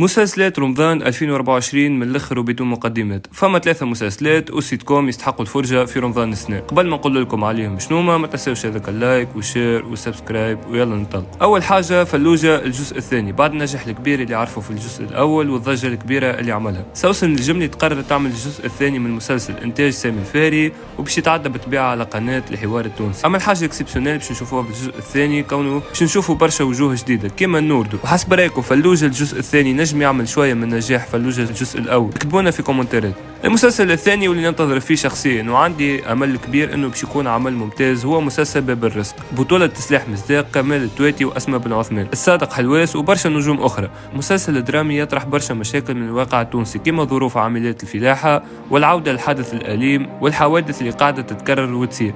مسلسلات رمضان 2024 من الاخر وبدون مقدمات. فما 3 مسلسلات وسيت كوم يستحقوا الفرجه في رمضان السنه. قبل ما نقول لكم عليهم شنوما، ما تنساوش هذاك اللايك وشير وسبسكرايب ويلا ننطلق. اول حاجه فلوجه الجزء الثاني، بعد النجاح الكبير اللي عرفه في الجزء الاول والضجه الكبيره اللي عملها، سوسن الجملي تقرر تعمل الجزء الثاني من المسلسل انتاج سامي الفاري، وباش يتعدى بالطبيعه على قناه الحوار التونسي. اما الحاجه اكسبسيونيل باش نشوفوها في الجزء الثاني كونه باش نشوفوا برشا وجوه جديده كيما النوردو. وحسب رايكم فلوجه الجزء الثاني نجم يعمل شويه من نجاح فلوجه الجزء الاول؟ اكتبونا في كومنتات. المسلسل الثاني واللي ننتظر فيه شخصيا وعندي امل كبير انه باش يكون عمل ممتاز هو مسلسل باب الرزق، بطولة تسليح مصداق، كمال التواتي واسماء بن عثمان، الصادق حلواس وبرشا نجوم اخرى. مسلسل درامي يطرح برشا مشاكل من الواقع التونسي كما ظروف عمليات الفلاحه والعوده للحدث الاليم والحوادث اللي قاعده تتكرر وتصير.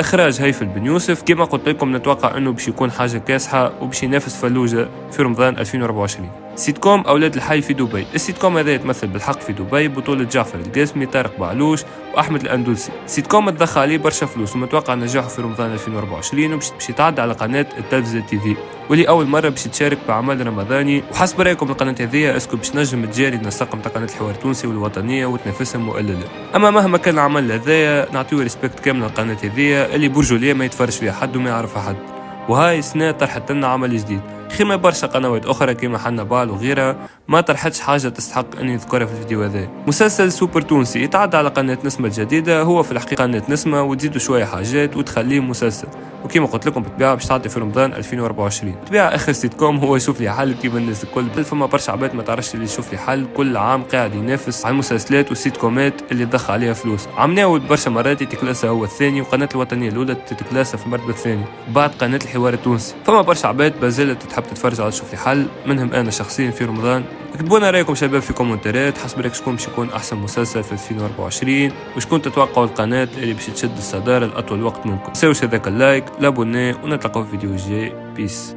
اخراج هيفل بن يوسف. كما قلت لكم نتوقع انه باش يكون حاجه كاسحه وباش ينافس فلوجه في رمضان 2024. سيت كوم اولاد الحي في دبي. السيت كوم هذا يتمثل بالحق في دبي، بطولة جعفر القاسمي، طارق بعلوش واحمد الاندلسي. سيت كوم تضخ عليه برشا فلوس ومتوقع نجاحه في رمضان 2024 وباش يتعدى على قناه التلفزه تي في، واللي اول مره باش تشارك بعمل رمضاني. وحسب رايكم القناه هذه اسكو باش نجم تجاري النسق نتاع قناه الحوار التونسي والوطنيه وتنافسهم ولا لا؟ اما مهما كان العمل هذايا نعطيو ريسبكت كامل للقناه هذه اللي برجوليه ما يتفرج فيها حد وما يعرفها حد، وهاي السنه طرحت لنا عمل جديد خير برشا قنوات اخرى كيما حنا بال وغيرها ما طرحتش حاجه تستحق اني نذكرها في الفيديو هذا. مسلسل سوبر تونسي يتعدى على قناه نسمه الجديده، هو في الحقيقه قناه نسمه وتزيدوا شويه حاجات وتخليه مسلسل، وكما قلت لكم بالطبيعه باش تعطي في رمضان 2024. بالطبيعه اخر سيت كوم هو يشوف لي حل كيما الناس الكل. فما برشا عباد ما تعرفش اللي يشوف لي حل كل عام قاعد ينافس على المسلسلات والسيت كومات اللي ضخ عليها فلوس. عمناو برشا مرات يتكلاسا هو الثاني وقناه الوطنيه الاولى تتكلاسا في المرتبه الثانيه بعد قناه الحوار التونسي. فما برشا عباد بازالت تحب تتفرج على شوف لي حل، منهم انا شخصيا في رمضان. اكتبونا رايكم شباب في كومنتات، حسب رايك شكون باش يكون احسن مسلسل في 2024 وشكون تتوقعوا القناه اللي باش تشد الصداره لاطول وقت منكم. سووا هذاك اللايك لابوني ونتلاقاو في الفيديو الجاي. بيس.